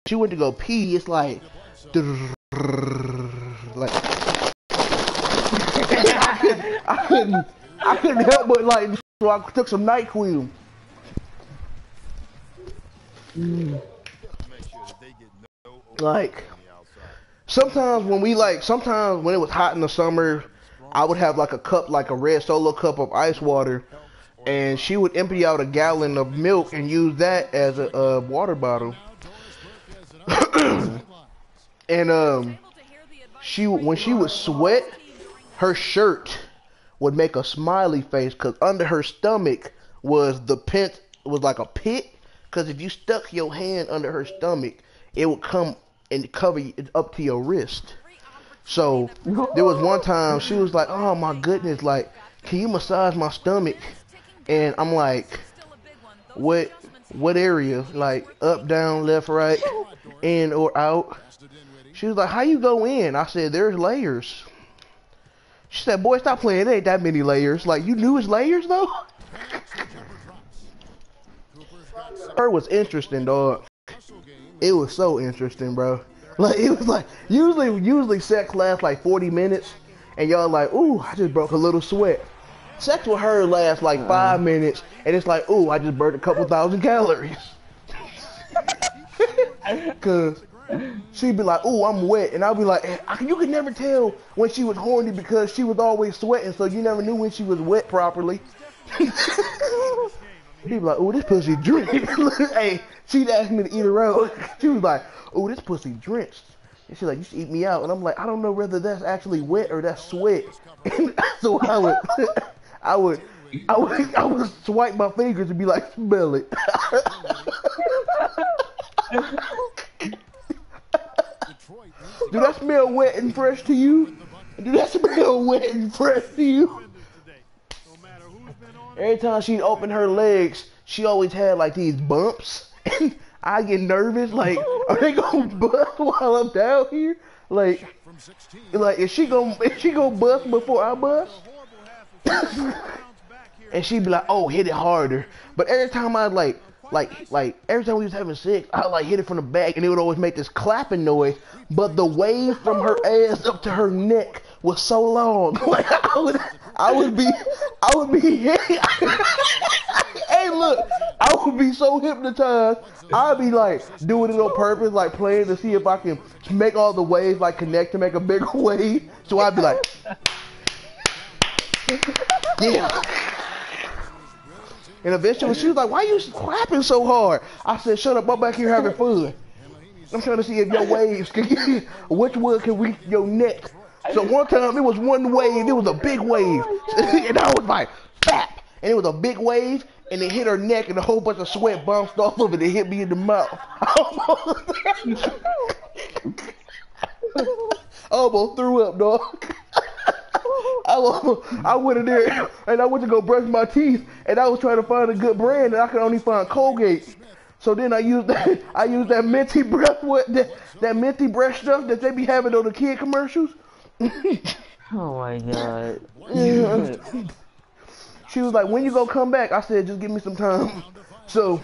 she went to go pee, it's like, like I couldn't help but like, so I took some NyQuil. Like, sometimes when sometimes when it was hot in the summer, I would have like a cup, like a red Solo cup of ice water, and she would empty out a gallon of milk and use that as a water bottle. And when she would sweat, her shirt would make a smiley face, because under her stomach was like a pit, because if you stuck your hand under her stomach, it would come and cover it up to your wrist. So there was one time she was like, "Oh my goodness, like, can you massage my stomach?" And I'm like, what area? Like, up, down, left, right, in or out? She was like, "How you go in?" I said, "There's layers." She said, "Boy, stop playing. There ain't that many layers." Like, you knew it's layers, though? Her was interesting, dog. It was so interesting, bro. Like, it was like, usually sex lasts like 40 minutes, and y'all like, "Ooh, I just broke a little sweat." Sex with her lasts like 5 minutes, and it's like, "Ooh, I just burned a couple thousand calories." Cause she'd be like, "Ooh, I'm wet," and I'd be like, you could never tell when she was horny because she was always sweating, so you never knew when she was wet properly. She'd be like, "Ooh, this pussy drenched." Hey, she'd ask me to eat her out. She was like, "Ooh, this pussy drenched." And she's like, "You should eat me out." And I'm like, "I don't know whether that's actually wet or that's sweat." And so I would swipe my fingers and be like, "Smell it." Do that smell wet and fresh to you? Do that smell wet and fresh to you? Every time she'd open her legs, she always had like these bumps. And I get nervous, like, are they gonna bust while I'm down here? Like is she gonna bust before I bust? And she'd be like, "Oh, hit it harder." But every time I like every time we was having sex, I like hit it from the back, and it would always make this clapping noise. But the wave from her ass up to her neck was so long. Like, I would be, hey, look, I would be so hypnotized. I'd be like doing it on purpose, like playing to see if I can make all the waves like connect to make a bigger wave. So I'd be like, yeah. And eventually she was like, "Why you clapping so hard?" I said, "Shut up, I'm back here having fun. I'm trying to see if your waves can get, which one can reach your neck." So one time it was one wave, it was a big wave. And I was like, "Bap!" And it was a big wave, and it hit her neck, and a whole bunch of sweat bounced off of it and hit me in the mouth. I almost threw up, dog. I went in there and I went to go brush my teeth, and I was trying to find a good brand, and I could only find Colgate. So then I used that minty breath, that minty breath stuff that they be having on the kid commercials. Oh my god. Yeah. She was like, "When you gonna come back?" I said, "Just give me some time." So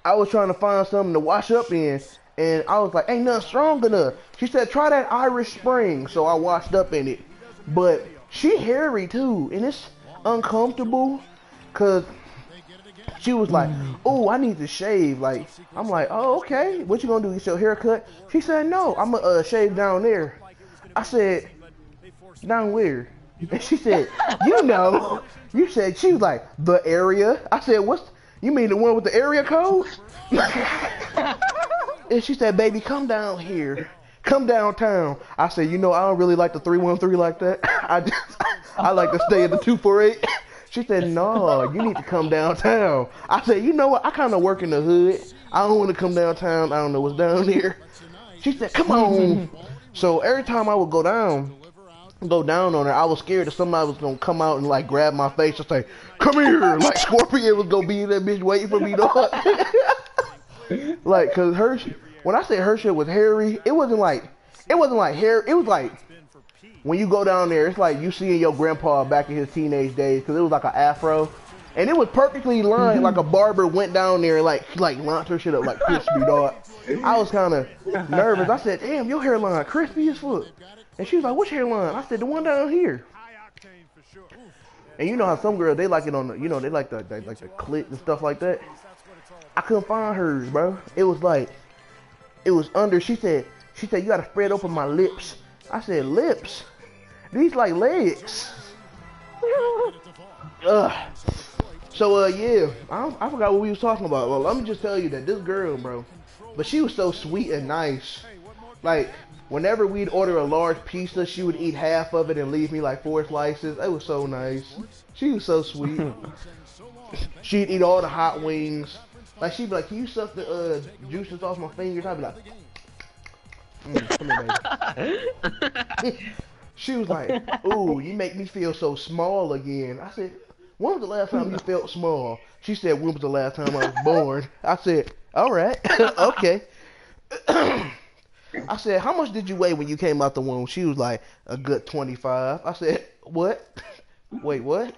I was trying to find something to wash up in, and I was like, "Ain't nothing strong enough." She said, "Try that Irish Spring." So I washed up in it. But she hairy too, and it's uncomfortable, cause she was like, "Oh, I need to shave." Like, I'm like, "Oh, okay. What you gonna do? Get your hair cut?" She said, "No, I'm gonna shave down there." I said, "Down where?" And she said, "You know." You said, she was like, "The area." I said, you mean the one with the area code?" And she said, "Baby, come down here. Come downtown." I said, "You know, I don't really like the 313 like that. I like to stay at the 248. She said, "No, you need to come downtown." I said, "You know what? I kind of work in the hood. I don't want to come downtown. I don't know what's down there." She said, "Come on." So every time I would go down on her, I was scared that somebody was gonna come out and like grab my face and say, "Come here!" Like Scorpion was gonna be in that bitch waiting for me, dog. Like, cause when I say her shit was hairy, it wasn't like hair. It was like when you go down there, it's like you seeing your grandpa back in his teenage days, cause it was like an afro, And it was perfectly lined, like a barber went down there and like lined her shit up like crispy, dog. I was kind of nervous. I said, "Damn, your hairline crispy as fuck." And she was like, "Which hairline?" I said, "The one down here." And you know how some girls they like it on the, you know, they like the clit and stuff like that. I couldn't find hers, bro. It was like, it was under. She said, you gotta spread open my lips. I said, lips? These like legs. So yeah, I forgot what we was talking about. Well, let me just tell you that this girl, bro, but she was so sweet and nice. Like, whenever we'd order a large pizza, she would eat half of it and leave me like 4 slices. It was so nice. She was so sweet. She'd eat all the hot wings. Like, she'd be like, "Can you suck the juices off my fingers?" I'd be like, come here, baby. She was like, "Ooh, you make me feel so small again." I said, "When was the last time you felt small?" She said, "When was the last time I was born?" I said, "All right, okay." I said, "How much did you weigh when you came out the womb?" She was like, "A good 25. I said, "What? Wait, what?"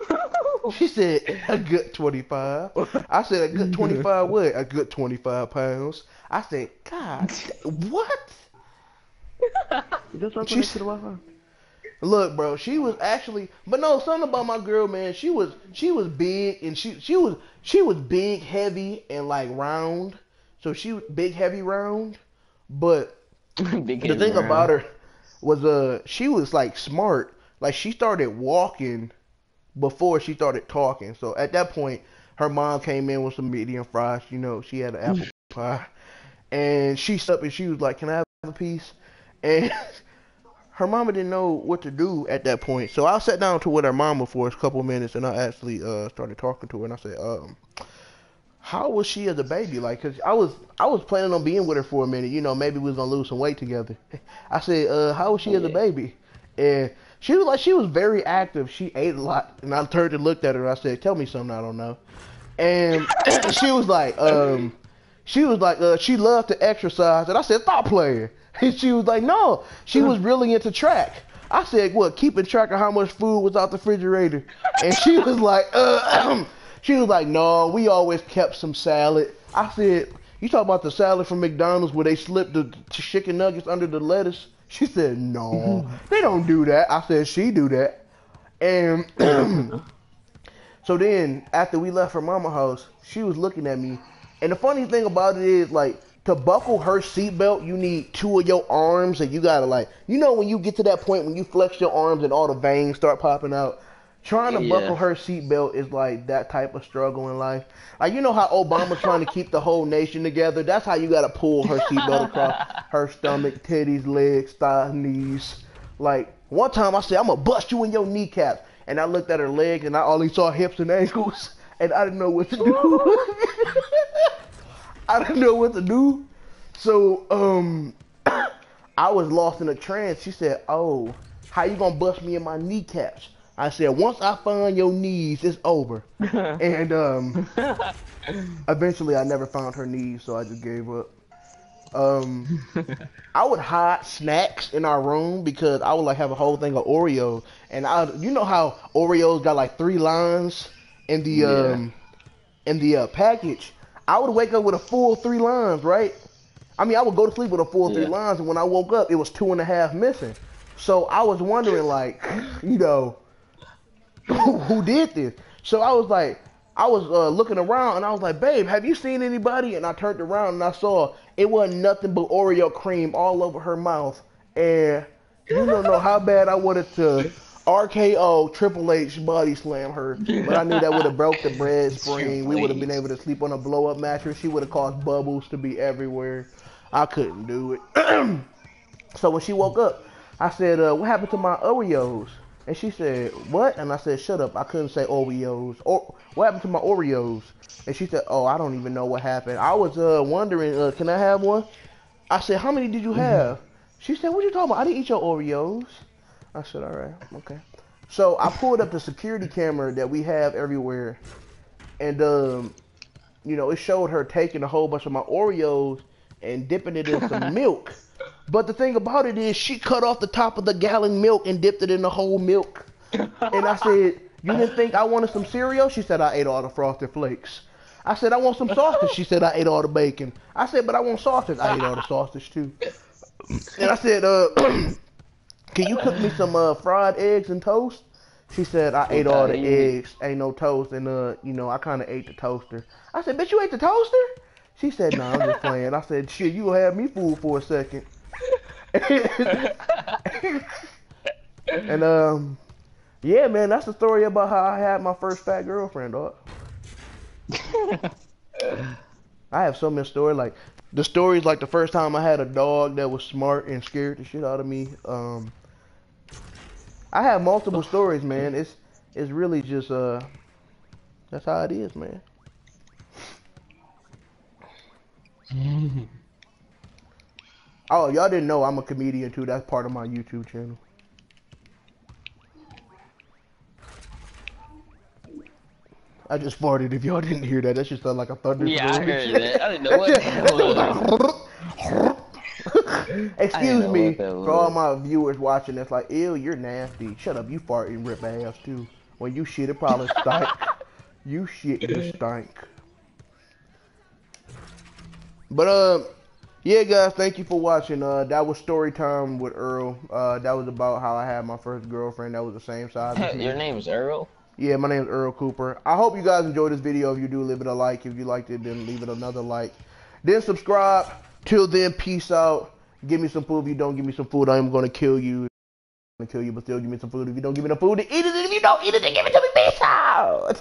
She said, "A good 25. I said, "A good 25 what?" "A good 25 pounds. I said, "God, what?" She said, "Look, bro, she was actually, but no, something about my girl, man. She was big, and she was big, heavy, and like round. So she was big, heavy, round. But the thing about her was, she was like smart. Like, she started walking before she started talking. So at that point, her mom came in with some medium fries. You know, she had an apple pie, and she stood up and she was like, "Can I have a piece?" And her mama didn't know what to do at that point. So I sat down to with her mama for a couple of minutes, and I actually started talking to her, and I said, "How was she as a baby? Like, cause I was planning on being with her for a minute. You know, maybe we was gonna lose some weight together." I said, "How was she as a baby?" And she was like, she was very active. She ate a lot, and I turned and looked at her, and I said, "Tell me something I don't know." And she was like, she loved to exercise, and I said, "Stop playing." And she was like, "No, she was really into track." I said, "What, keeping track of how much food was out the refrigerator?" And she was like, she was like, "No, we always kept some salad." I said, "You talking about the salad from McDonald's where they slip the chicken nuggets under the lettuce?" She said, "No, they don't do that." I said, "She do that." And so then, after we left her mama house, she was looking at me. And the funny thing about it is, like, to buckle her seatbelt, you need 2 of your arms, and you gotta, like, you know, when you get to that point when you flex your arms and all the veins start popping out. Trying to buckle her seatbelt is like that type of struggle in life. Like, you know how Obama's trying to keep the whole nation together? That's how you gotta pull her seatbelt across her stomach, titties, legs, thighs, knees. Like, one time I said, "I'm gonna bust you in your kneecaps." And I looked at her legs and I only saw hips and ankles. And I didn't know what to do. I didn't know what to do. So, I was lost in a trance. She said, "Oh, how you gonna bust me in my kneecaps?" I said, "Once I find your knees, it's over." And eventually I never found her knees, so I just gave up. I would hide snacks in our room because I would like have a whole thing of Oreos, and you know how Oreos got like 3 lines in the package. I would wake up with a full 3 lines, right? I mean, I would go to sleep with a full 3 lines, and when I woke up, it was 2.5 missing. So I was wondering, like, you know, who did this? So I was like, I was looking around, and I was like, "Babe, have you seen anybody?" And I turned around and I saw it wasn't nothing but Oreo cream all over her mouth. And you don't know how bad I wanted to RKO Triple H body slam her, but I knew that would have broke the bread spring. We would have been able to sleep on a blow up mattress. She would have caused bubbles to be everywhere. I couldn't do it. So when she woke up, I said, "What happened to my Oreos?" And she said, "What?" And I said, "Shut up. I couldn't say Oreos. Or what happened to my Oreos?" And she said, "Oh, I don't even know what happened. I was wondering, can I have one?" I said, "How many did you have?" She said, "What you talking about? I didn't eat your Oreos." I said, "All right, okay." So I pulled up the security camera that we have everywhere, and you know, it showed her taking a whole bunch of my Oreos and dipping it in some milk. But the thing about it is, she cut off the top of the gallon milk and dipped it in the whole milk. And I said, You didn't think I wanted some cereal? She said, I ate all the Frosted Flakes. I said, I want some sausage. She said, I ate all the bacon. I said, but I want sausage. I ate all the sausage too. And I said, can you cook me some fried eggs and toast? She said, I ate all the eggs, ain't no toast, and you know, I kind of ate the toaster. I said, bitch, you ate the toaster? She said, no, I'm just playing. I said, shit, you gonna have me fooled for a second. And yeah, man, that's the story about how I had my first fat girlfriend, dog. I have so many stories. Like the stories, like the first time I had a dog that was smart and scared the shit out of me. I have multiple stories, man. It's really just that's how it is, man. Oh, y'all didn't know I'm a comedian too. That's part of my YouTube channel. I just farted. If y'all didn't hear that, that just sounded like a thunderstorm. Yeah, I heard that. I didn't know what that was. Excuse me for all my viewers watching. It's like, ew, you're nasty. Shut up, you fart and rip ass too. When you shit, it probably stank. You shit, you stank. But yeah, guys, thank you for watching. That was story time with Earl. That was about how I had my first girlfriend that was the same size as me. Your name is Earl? Yeah, my name is Earl Cooper. I hope you guys enjoyed this video. If you do, leave it a like. If you liked it, then leave it another like. Then subscribe. Till then, peace out. Give me some food. If you don't give me some food, I am going to kill you. I'm going to kill you, but still give me some food. If you don't give me the food, then eat it. And if you don't eat it, then give it to me. Peace out.